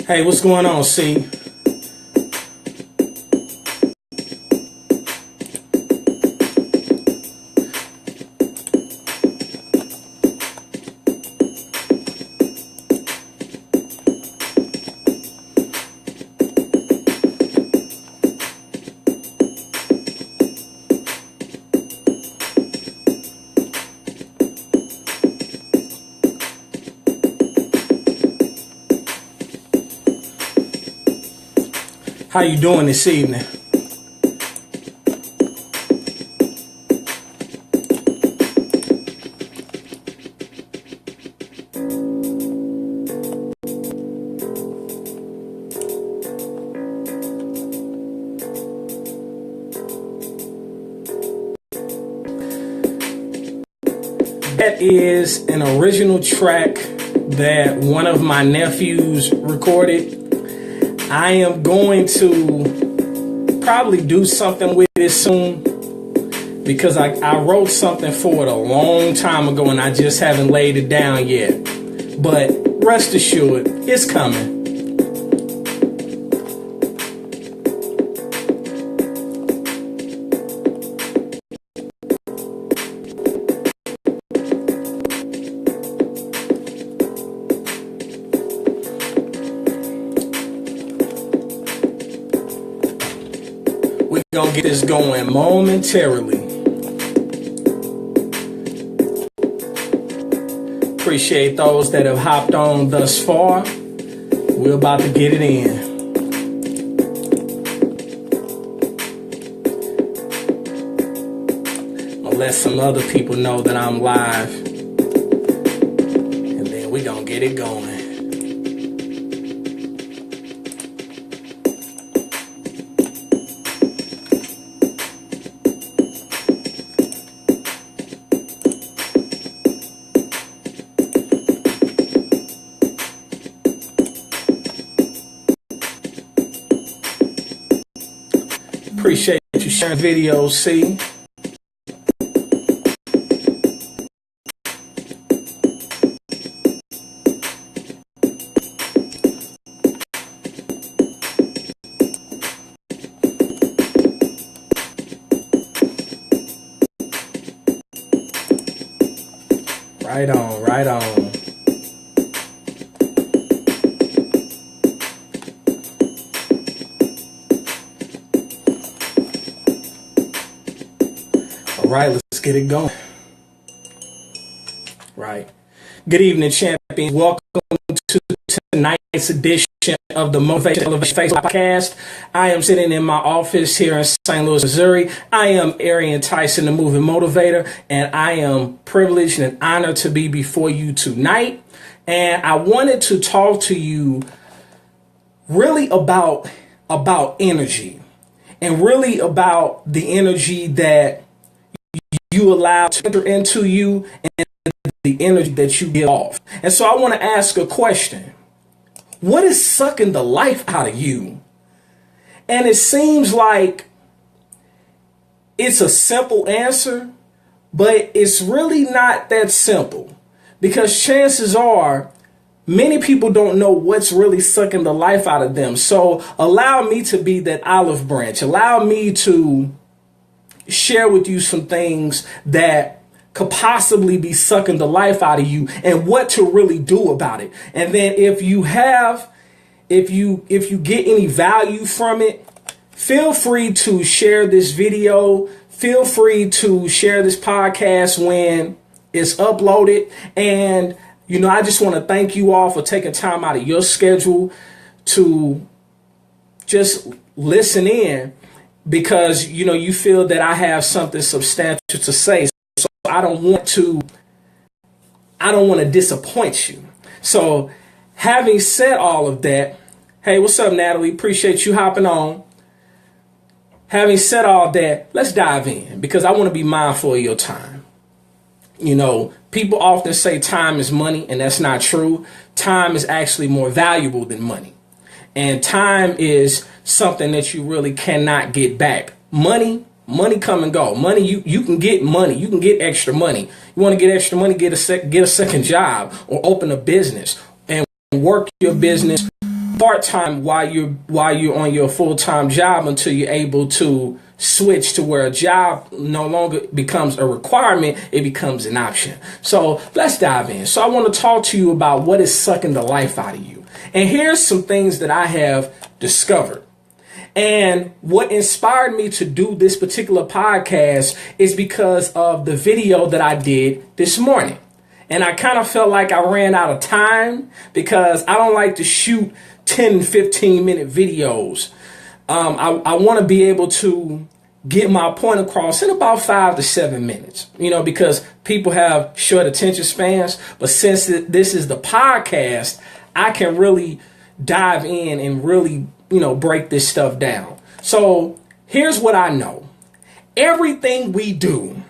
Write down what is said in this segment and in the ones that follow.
Hey, what's going on, C? How you doing this evening? That is an original track that one of my nephews recorded. I am going to probably do something with it soon because I wrote something for it a long time ago and I just haven't laid it down yet. But rest assured, it's coming. We're gonna get this going momentarily. Appreciate those that have hopped on thus far. We're about to get it in. I'll let some other people know that I'm live. And then we're gonna get it going. Appreciate you sharing videos, C. Right on, right on. All right, let's get it going. Right. Good evening, champions. Welcome to tonight's edition of the Motivator podcast. I am sitting in my office here in St. Louis, Missouri. I am Arian, Tyson, the moving motivator, and I am privileged and honored to be before you tonight. And I wanted to talk to you really about energy, and really about the energy that you allow to enter into you and the energy that you give off. And so I want to ask a question. What is sucking the life out of you? And it seems like it's a simple answer, but it's really not that simple, because chances are many people don't know what's really sucking the life out of them. So allow me to be that olive branch. Allow me to share with you some things that could possibly be sucking the life out of you and what to really do about it. And then if you get any value from it, feel free to share this video. Feel free to share this podcast when it's uploaded. And, I just want to thank you all for taking time out of your schedule to just listen in, because, you feel that I have something substantial to say. So I don't want to disappoint you. So having said all of that, hey, what's up, Natalie? Appreciate you hopping on. Having said all that, let's dive in, because I want to be mindful of your time. People often say time is money, and that's not true. Time is actually more valuable than money. And time is something that you really cannot get back. Money come and go. Money, you can get money. You can get extra money. You want to get extra money, get a second job, or open a business and work your business part-time while you're on your full-time job until you're able to switch to where a job no longer becomes a requirement, it becomes an option. So let's dive in. So I want to talk to you about what is sucking the life out of you. And here's some things that I have discovered. And what inspired me to do this particular podcast is because of the video that I did this morning. And I kind of felt like I ran out of time because I don't like to shoot 10, 15-minute videos. I want to be able to get my point across in about 5 to 7 minutes, because people have short attention spans. But since this is the podcast, I can really dive in and really, break this stuff down. So here's what I know. Everything we do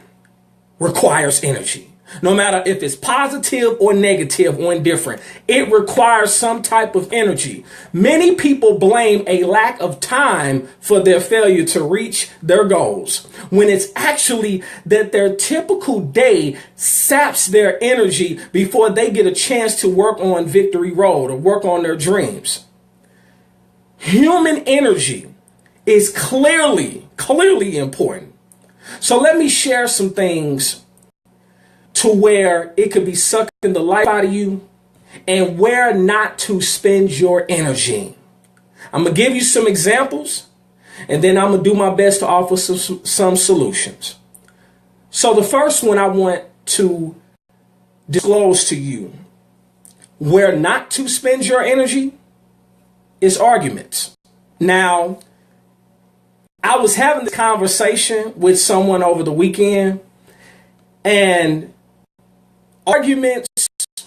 requires energy. No matter if it's positive or negative or indifferent, it requires some type of energy. Many people blame a lack of time for their failure to reach their goals, when it's actually that their typical day saps their energy before they get a chance to work on Victory Road or work on their dreams. Human energy is clearly important. So let me share some things to where it could be sucking the life out of you and where not to spend your energy. I'm going to give you some examples and then I'm going to do my best to offer some solutions. So the first one I want to disclose to you where not to spend your energy is arguments. Now, I was having this conversation with someone over the weekend, and arguments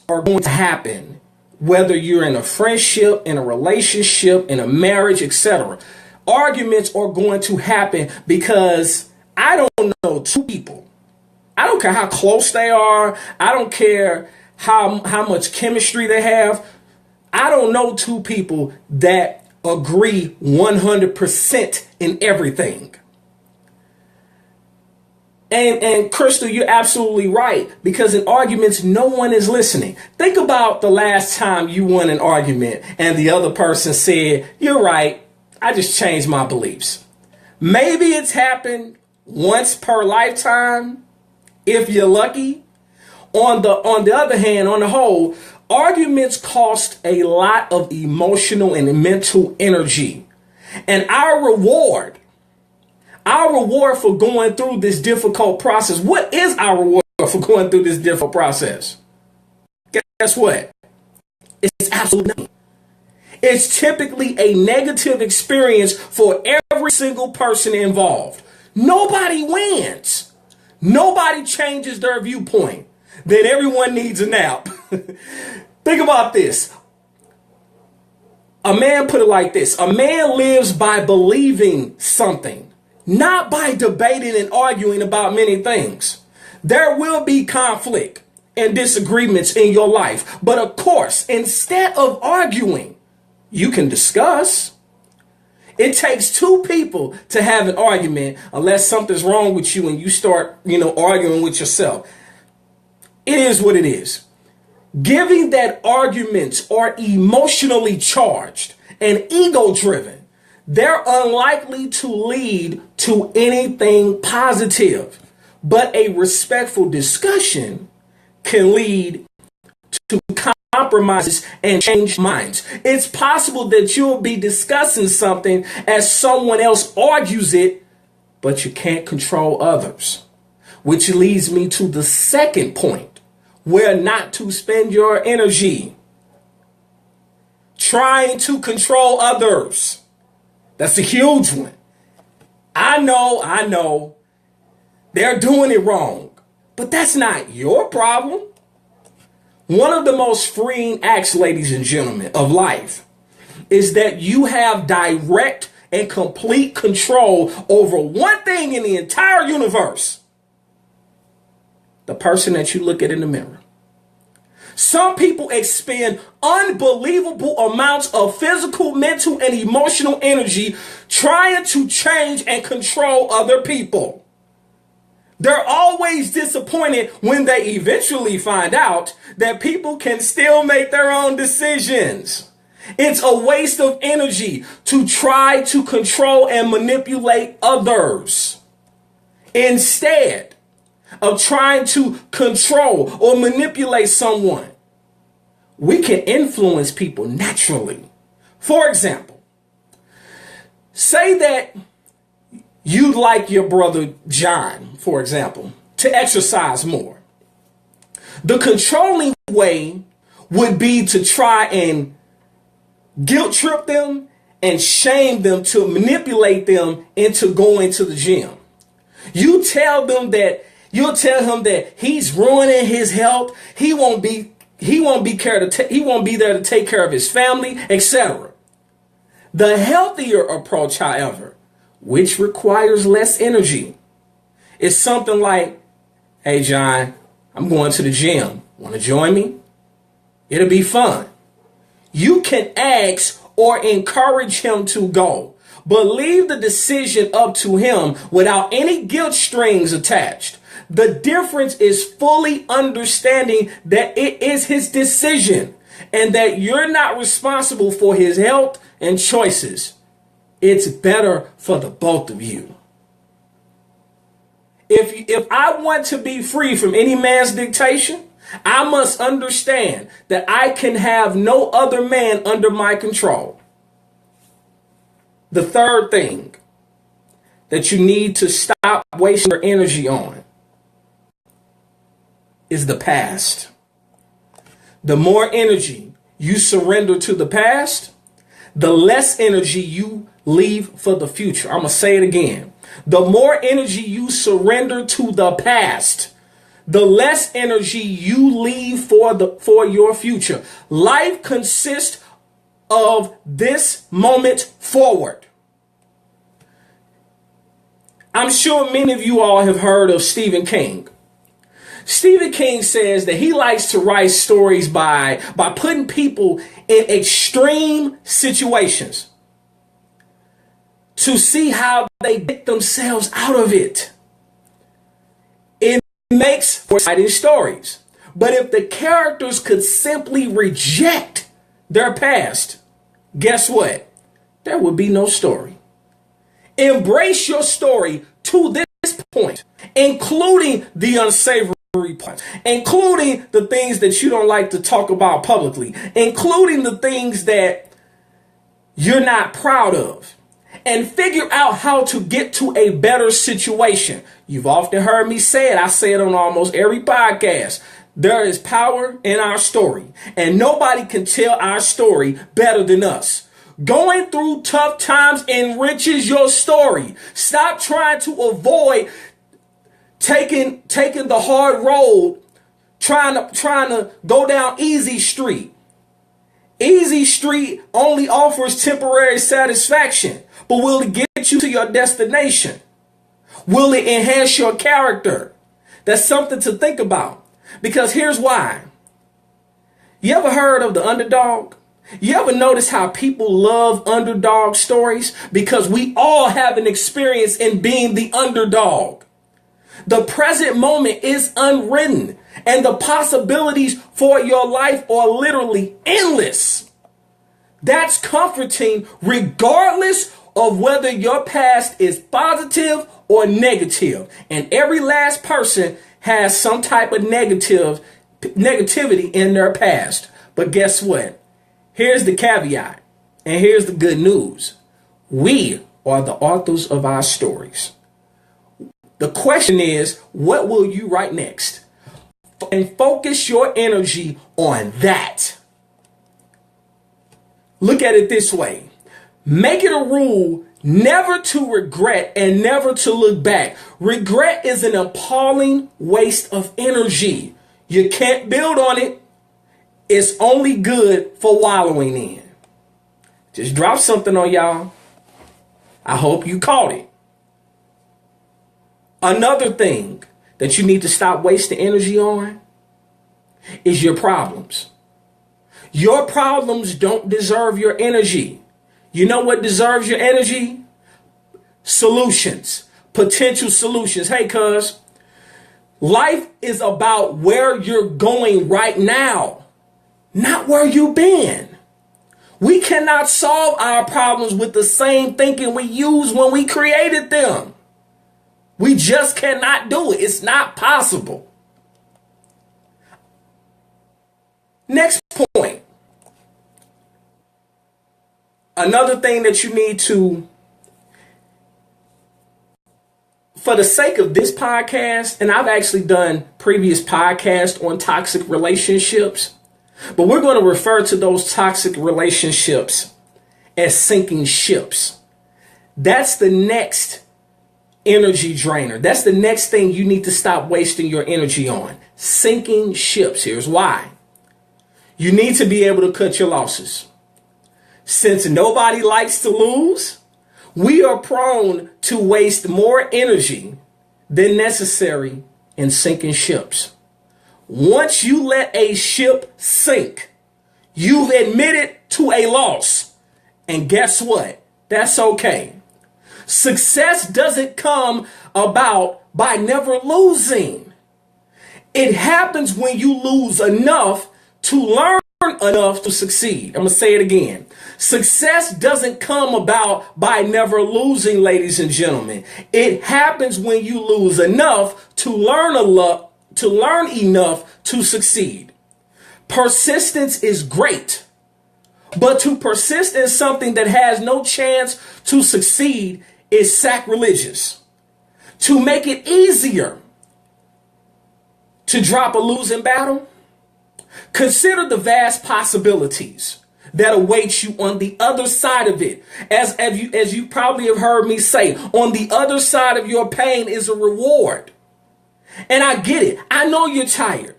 are going to happen whether you're in a friendship, in a relationship, in a marriage, etc. Arguments are going to happen because I don't know two people. I don't care how close they are. I don't care how much chemistry they have. I don't know two people that agree 100% in everything. And Crystal, you're absolutely right, because in arguments, no one is listening. Think about the last time you won an argument and the other person said, "You're right, I just changed my beliefs." Maybe it's happened once per lifetime, if you're lucky. On the other hand, on the whole, arguments cost a lot of emotional and mental energy. And our reward for going through this difficult process, what is our reward for going through this difficult process? Guess what? It's absolutely nothing. It's typically a negative experience for every single person involved. Nobody wins. Nobody changes their viewpoint. Then everyone needs a nap. Think about this. A man put it like this. A man lives by believing something, not by debating and arguing about many things. There will be conflict and disagreements in your life. But of course, instead of arguing, you can discuss. It takes two people to have an argument unless something's wrong with you and you start, arguing with yourself. It is what it is. Given that arguments are emotionally charged and ego-driven, they're unlikely to lead to anything positive. But a respectful discussion can lead to compromises and change minds. It's possible that you'll be discussing something as someone else argues it, but you can't control others. Which leads me to the second point. Where not to spend your energy. Trying to control others. That's a huge one. I know. They're doing it wrong. But that's not your problem. One of the most freeing acts, ladies and gentlemen, of life is that you have direct and complete control over one thing in the entire universe. The person that you look at in the mirror. Some people expend unbelievable amounts of physical, mental, and emotional energy trying to change and control other people. They're always disappointed when they eventually find out that people can still make their own decisions. It's a waste of energy to try to control and manipulate others. Instead of trying to control or manipulate someone, we can influence people naturally. For example, say that you'd like your brother John, for example, to exercise more. The controlling way would be to try and guilt trip them and shame them, to manipulate them into going to the gym. You'll tell him that he's ruining his health. He won't be there to take care of his family, etc. The healthier approach, however, which requires less energy, is something like, "Hey John, I'm going to the gym. Want to join me? It'll be fun." You can ask or encourage him to go, but leave the decision up to him without any guilt strings attached. The difference is fully understanding that it is his decision and that you're not responsible for his health and choices. It's better for the both of you. If I want to be free from any man's dictation, I must understand that I can have no other man under my control. The third thing that you need to stop wasting your energy on is the past. The more energy you surrender to the past, the less energy you leave for the future. I'm going to say it again. The more energy you surrender to the past, the less energy you leave for your future. Life consists of this moment forward. I'm sure many of you all have heard of Stephen King. Stephen King says that he likes to write stories by putting people in extreme situations to see how they get themselves out of it. It makes for exciting stories. But if the characters could simply reject their past, guess what? There would be no story. Embrace your story to this point, including the unsavory parts, including the things that you don't like to talk about publicly, including the things that you're not proud of, and figure out how to get to a better situation. You've often heard me say it. I say it on almost every podcast. There is power in our story, and nobody can tell our story better than us. Going through tough times enriches your story. Stop trying to avoid taking the hard road, trying to go down easy street. Easy street only offers temporary satisfaction, but will it get you to your destination? Will it enhance your character? That's something to think about. Because here's why. You ever heard of the underdog? You ever notice how people love underdog stories? Because we all have an experience in being the underdog. The present moment is unwritten, and the possibilities for your life are literally endless. That's comforting regardless of whether your past is positive or negative. And every last person has some type of negativity in their past. But guess what? Here's the caveat, and here's the good news. We are the authors of our stories. The question is, what will you write next? And focus your energy on that. Look at it this way. Make it a rule never to regret and never to look back. Regret is an appalling waste of energy. You can't build on it. It's only good for wallowing in. Just drop something on y'all. I hope you caught it. Another thing that you need to stop wasting energy on is your problems. Your problems don't deserve your energy. You know what deserves your energy? Solutions, potential solutions. Hey, cuz, life is about where you're going right now, not where you've been. We cannot solve our problems with the same thinking we used when we created them. We just cannot do it. It's not possible. Next point. Another thing that you need to, for the sake of this podcast, and I've actually done previous podcasts on toxic relationships, but we're going to refer to those toxic relationships as sinking ships. That's the next energy drainer. That's the next thing you need to stop wasting your energy on. Sinking ships. Here's why. You need to be able to cut your losses. Since nobody likes to lose, we are prone to waste more energy than necessary in sinking ships. Once you let a ship sink, you've admitted to a loss. And guess what? That's okay. Success doesn't come about by never losing. It happens when you lose enough to learn enough to succeed. I'm going to say it again. Success doesn't come about by never losing, ladies and gentlemen. It happens when you lose enough to learn enough to succeed. Persistence is great, but to persist in something that has no chance to succeed is sacrilegious. To make it easier to drop a losing battle, consider the vast possibilities that await you on the other side of it. As you probably have heard me say, on the other side of your pain is a reward. And I get it. I know you're tired.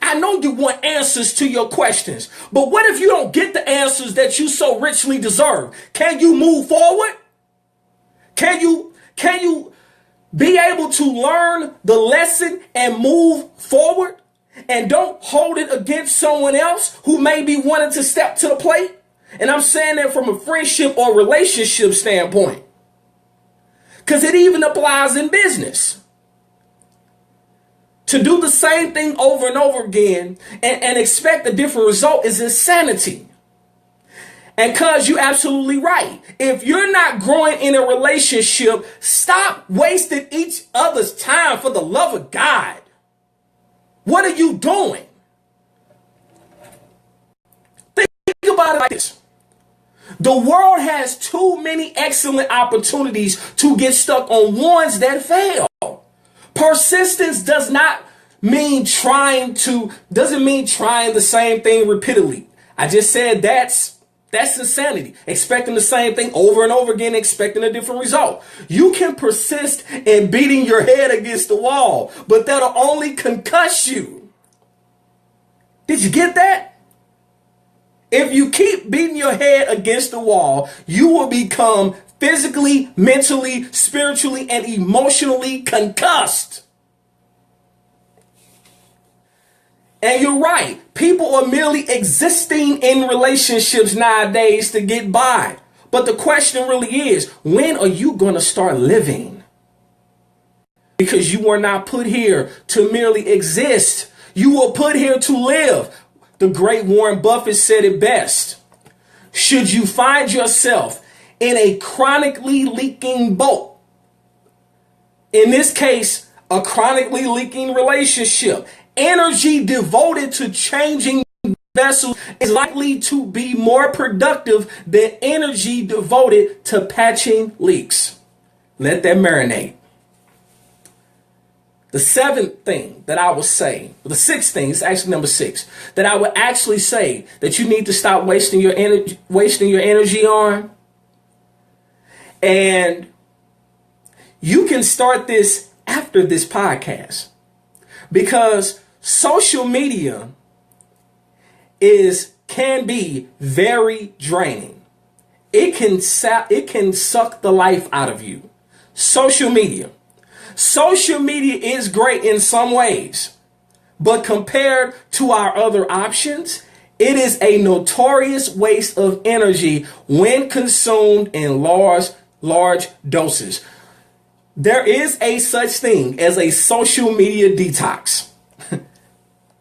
I know you want answers to your questions. But what if you don't get the answers that you so richly deserve? Can you move forward? Can you be able to learn the lesson and move forward? And don't hold it against someone else who may be wanting to step to the plate. And I'm saying that from a friendship or relationship standpoint, because it even applies in business. To do the same thing over and over again and expect a different result is insanity. And cuz you're absolutely right. If you're not growing in a relationship, stop wasting each other's time, for the love of God. What are you doing? Think about it like this. The world has too many excellent opportunities to get stuck on ones that fail. Persistence doesn't mean trying the same thing repeatedly. I just said that's insanity. Expecting the same thing over and over again, expecting a different result. You can persist in beating your head against the wall, but that'll only concuss you. Did you get that? If you keep beating your head against the wall, you will become physically, mentally, spiritually, and emotionally concussed. And you're right. People are merely existing in relationships nowadays to get by. But the question really is, when are you going to start living? Because you were not put here to merely exist. You were put here to live. The great Warren Buffett said it best. Should you find yourself in a chronically leaking boat, in this case, a chronically leaking relationship, energy devoted to changing vessels is likely to be more productive than energy devoted to patching leaks. Let that marinate. The seventh thing that I would say, the sixth thing, it's actually number 6, that I would actually say that you need to stop wasting your energy on. And you can start this after this podcast, because social media can be very draining. It can suck the life out of you. Social media is great in some ways, but compared to our other options, it is a notorious waste of energy when consumed in large doses. There is a such thing as a social media detox.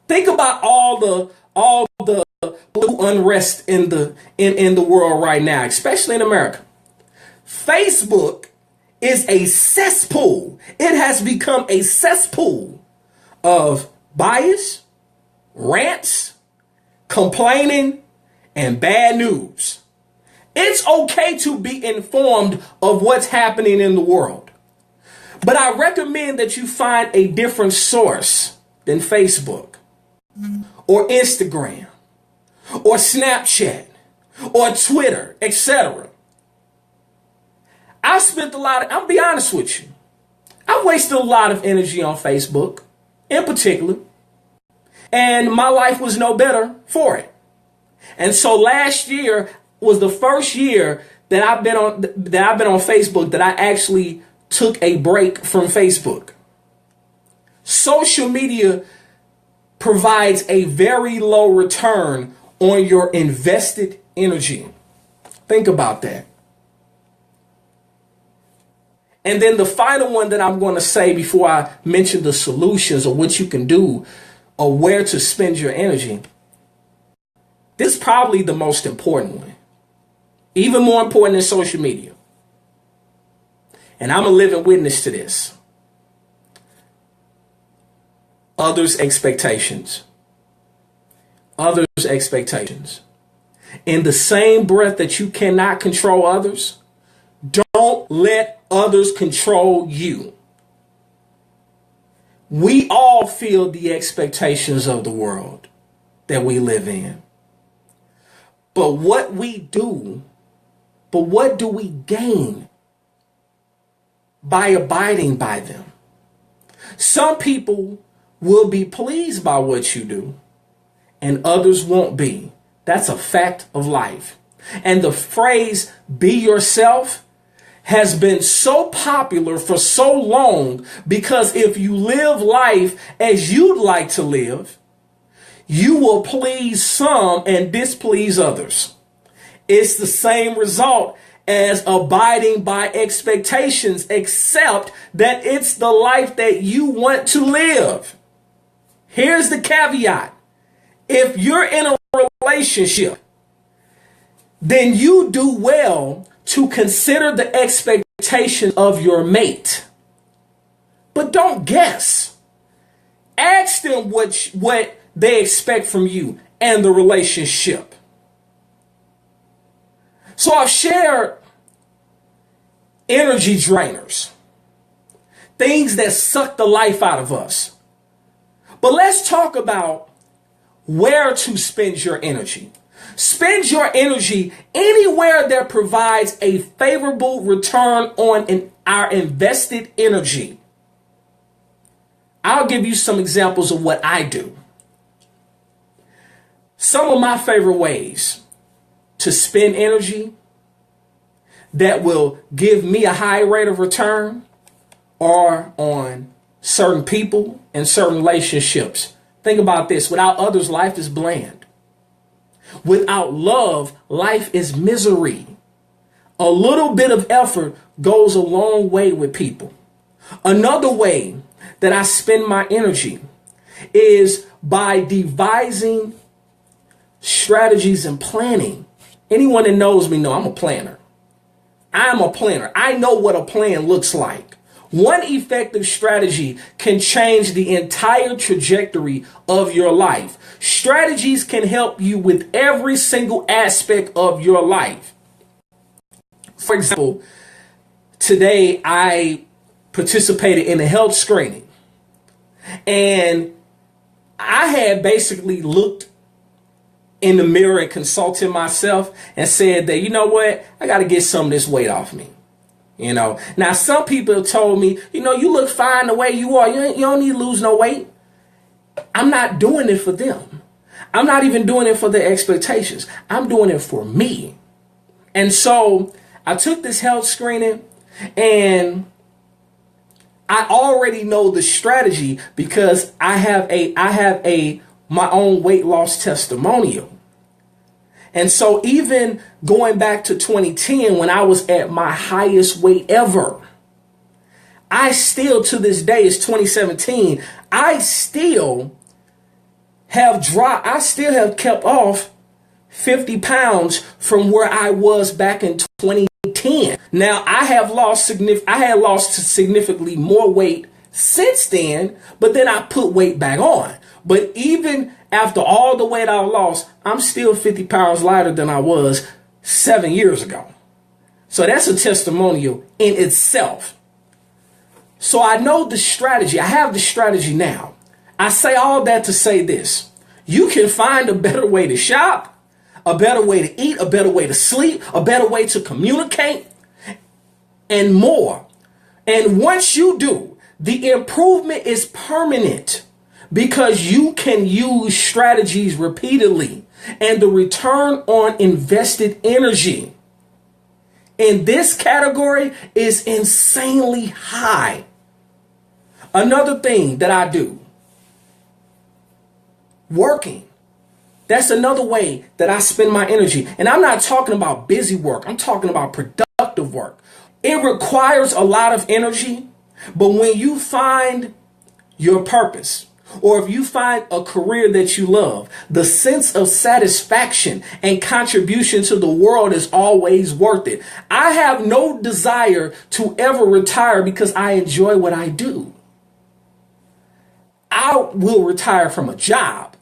Think about all all the blue unrest in the world right now, especially in America. Facebook is a cesspool. It has become a cesspool of bias, rants, complaining, and bad news. It's okay to be informed of what's happening in the world, but I recommend that you find a different source than Facebook or Instagram or Snapchat or Twitter, etc. I'll be honest with you, I wasted a lot of energy on Facebook in particular, and my life was no better for it. And so last year was the first year that I've been on Facebook that I actually took a break from Facebook. Social media provides a very low return on your invested energy. Think about that. And then the final one that I'm going to say before I mention the solutions or what you can do or where to spend your energy. This is probably the most important one. Even more important than social media. And I'm a living witness to this. Others' expectations. Others' expectations. In the same breath that you cannot control others, don't let others control you. We all feel the expectations of the world that we live in. But what do we gain by abiding by them? Some people will be pleased by what you do, and others won't be. That's a fact of life. And the phrase, be yourself, has been so popular for so long because if you live life as you'd like to live, you will please some and displease others. It's the same result as abiding by expectations, except that it's the life that you want to live. Here's the caveat. If you're in a relationship, then you do well to consider the expectation of your mate. But don't guess. Ask them what they expect from you and the relationship. So I've shared energy drainers, things that suck the life out of us. But let's talk about where to spend your energy. Spend your energy anywhere that provides a favorable return on our invested energy. I'll give you some examples of what I do. Some of my favorite ways to spend energy that will give me a high rate of return are on certain people and certain relationships. Think about this. Without others, life is bland. Without love, life is misery. A little bit of effort goes a long way with people. Another way that I spend my energy is by devising strategies and planning. Anyone that knows me know I'm a planner. I'm a planner. I know what a plan looks like. One effective strategy can change the entire trajectory of your life. Strategies can help you with every single aspect of your life. For example, today I participated in a health screening, and I had basically looked in the mirror and consulted myself and said that, you know what, I got to get some of this weight off me. Now some people told me, you look fine the way you are. You don't need to lose no weight. I'm not doing it for them. I'm not even doing it for their expectations. I'm doing it for me. And so I took this health screening, and I already know the strategy because I have my own weight loss testimonial. And so even going back to 2010, when I was at my highest weight ever, I still, to this day, it's 2017, I still I still have kept off 50 pounds from where I was back in 2010. Now I had lost significantly more weight since then, but then I put weight back on. But even after all the weight I lost, I'm still 50 pounds lighter than I was 7 years ago. So that's a testimonial in itself. So I know the strategy. I have the strategy now. I say all that to say this. You can find a better way to shop, a better way to eat, a better way to sleep, a better way to communicate, and more. And once you do, the improvement is permanent because you can use strategies repeatedly, and the return on invested energy in this category is insanely high. Another thing that I do, working. That's another way that I spend my energy. And I'm not talking about busy work. I'm talking about productive work. It requires a lot of energy, but when you find your purpose, or if you find a career that you love, the sense of satisfaction and contribution to the world is always worth it. I have no desire to ever retire because I enjoy what I do. I will retire from a job.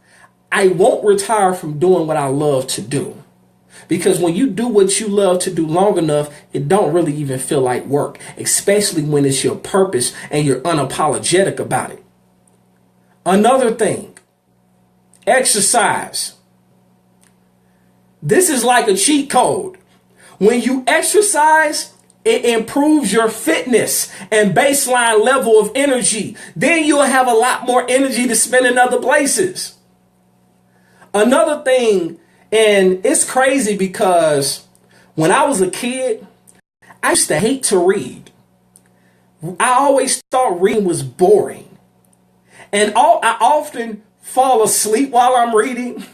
I won't retire from doing what I love to do. Because when you do what you love to do long enough, it don't really even feel like work, especially when it's your purpose and you're unapologetic about it. Another thing, exercise. This is like a cheat code. When you exercise, it improves your fitness and baseline level of energy. Then you'll have a lot more energy to spend in other places. Another thing, and it's crazy because when I was a kid, I used to hate to read. I always thought reading was boring. And I often fall asleep while I'm reading,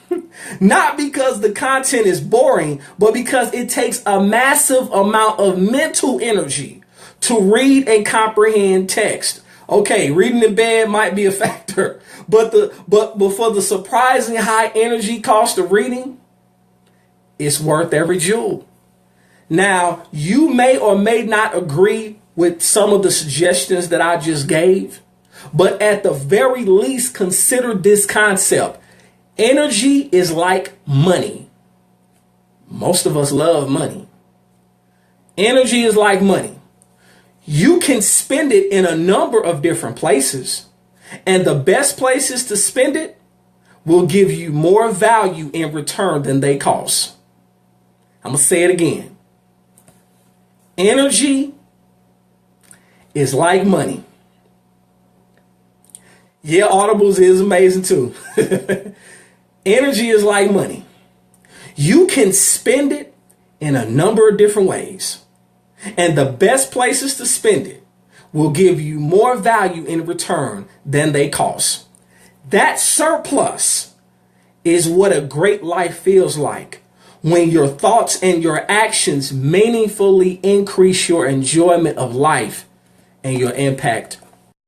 not because the content is boring, but because it takes a massive amount of mental energy to read and comprehend text. Okay, reading in bed might be a factor, but for the surprising high energy cost of reading, it's worth every jewel. Now, you may or may not agree with some of the suggestions that I just gave, but at the very least, consider this concept. Energy is like money. Most of us love money. Energy is like money. You can spend it in a number of different places, and the best places to spend it will give you more value in return than they cost. I'm going to say it again. Energy is like money. Yeah, Audibles is amazing too. Energy is like money. You can spend it in a number of different ways, and the best places to spend it will give you more value in return than they cost. That surplus is what a great life feels like when your thoughts and your actions meaningfully increase your enjoyment of life and your impact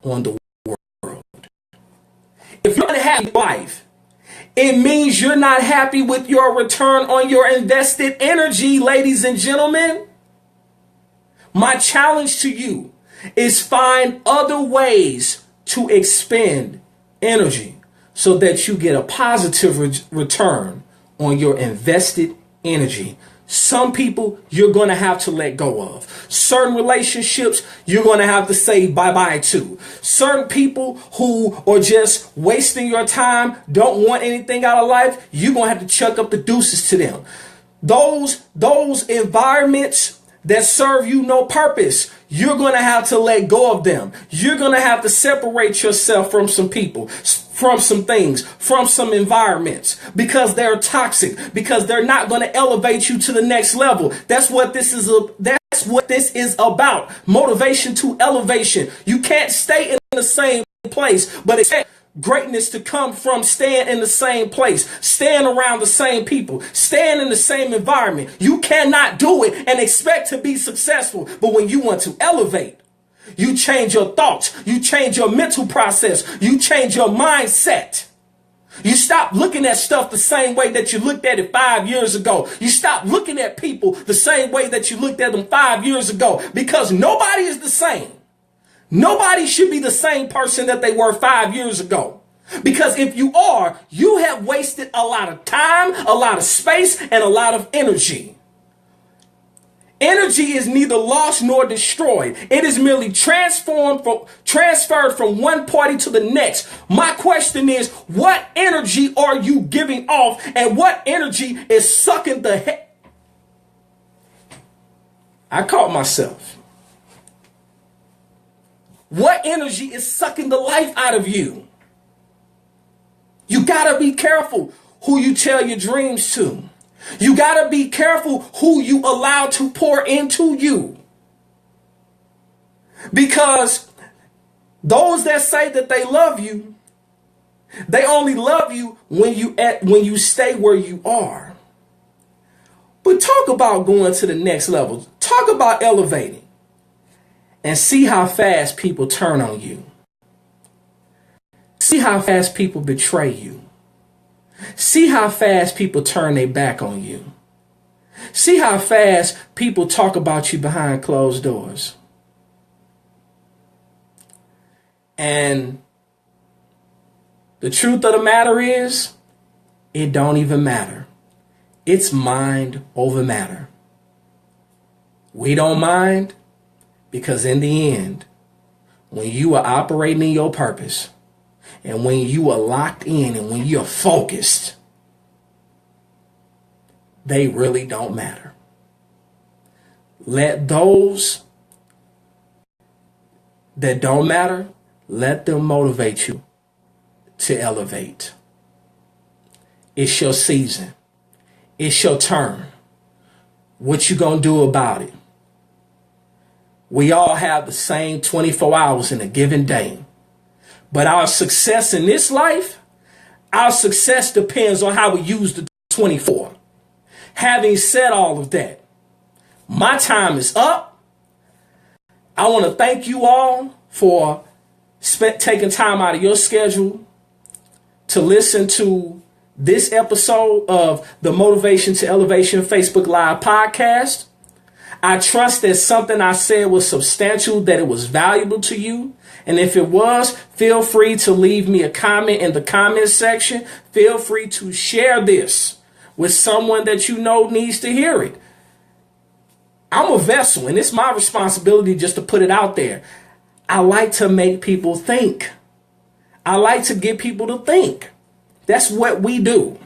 on the world. If you're unhappy with life, it means you're not happy with your return on your invested energy, ladies and gentlemen. My challenge to you is find other ways to expend energy so that you get a positive return on your invested energy. Some people you're going to have to let go of. Certain relationships you're going to have to say bye-bye to. Certain people who are just wasting your time, don't want anything out of life, you're going to have to chuck up the deuces to them. Those environments that serve you no purpose, you're going to have to let go of them. You're going to have to separate yourself from some people, from some things, from some environments, because they're toxic, because they're not going to elevate you to the next level. That's what this is about. Motivation to elevation. You can't stay in the same place, but expect greatness to come from staying in the same place, staying around the same people, staying in the same environment. You cannot do it and expect to be successful. But when you want to elevate, you change your thoughts, you change your mental process, you change your mindset. You stop looking at stuff the same way that you looked at it 5 years ago. You stop looking at people the same way that you looked at them 5 years ago, because nobody is the same. Nobody should be the same person that they were 5 years ago. Because if you are, you have wasted a lot of time, a lot of space, and a lot of energy. Energy is neither lost nor destroyed. It is merely transferred from one party to the next. My question is, what energy are you giving off, and what energy is sucking the heck? I caught myself. What energy is sucking the life out of you? You gotta be careful who you tell your dreams to. You got to be careful who you allow to pour into you. Because those that say that they love you, they only love you when you stay where you are. But talk about going to the next level. Talk about elevating. And see how fast people turn on you. See how fast people betray you. See how fast people turn their back on you. See how fast people talk about you behind closed doors. And the truth of the matter is, it don't even matter. It's mind over matter. We don't mind because in the end, when you are operating in your purpose, and when you are locked in and when you're focused, they really don't matter. Let those that don't matter, let them motivate you to elevate. It's your season. It's your turn. What you gonna do about it? We all have the same 24 hours in a given day. But our success in this life, our success depends on how we use the 24. Having said all of that, my time is up. I want to thank you all for taking time out of your schedule to listen to this episode of the Motivation to Elevation Facebook Live podcast. I trust that something I said was substantial, that it was valuable to you. And if it was, feel free to leave me a comment in the comment section. Feel free to share this with someone that you know needs to hear it. I'm a vessel, and it's my responsibility just to put it out there. I like to make people think. I like to get people to think. That's what we do.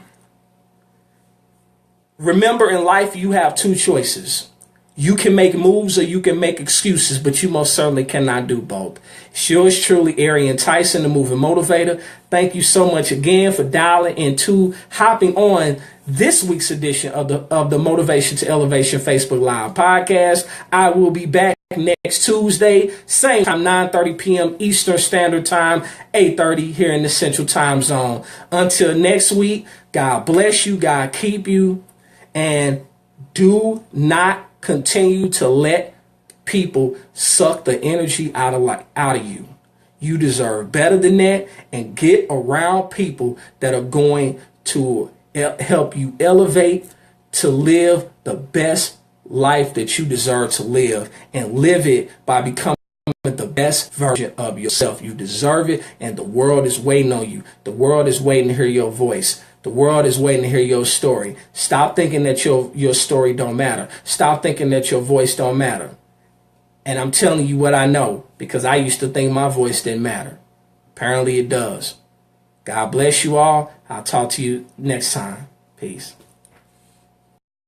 Remember, in life, you have two choices. You can make moves or you can make excuses, but you most certainly cannot do both. It's yours truly, Arian Tyson, the Moving Motivator. Thank you so much again for dialing into, hopping on this week's edition of the Motivation to Elevation Facebook Live podcast. I will be back next Tuesday, same time, 9:30 p.m. Eastern Standard Time, 8:30 here in the Central Time Zone. Until next week, God bless you, God keep you, and do not continue to let people suck the energy out of you. You deserve better than that, and get around people that are going to help you elevate to live the best life that you deserve to live, and live it by becoming the best version of yourself. You deserve it, and the world is waiting on you. The world is waiting to hear your voice. The world is waiting to hear your story. Stop thinking that your story don't matter. Stop thinking that your voice don't matter. And I'm telling you what I know, because I used to think my voice didn't matter. Apparently it does. God bless you all. I'll talk to you next time. Peace.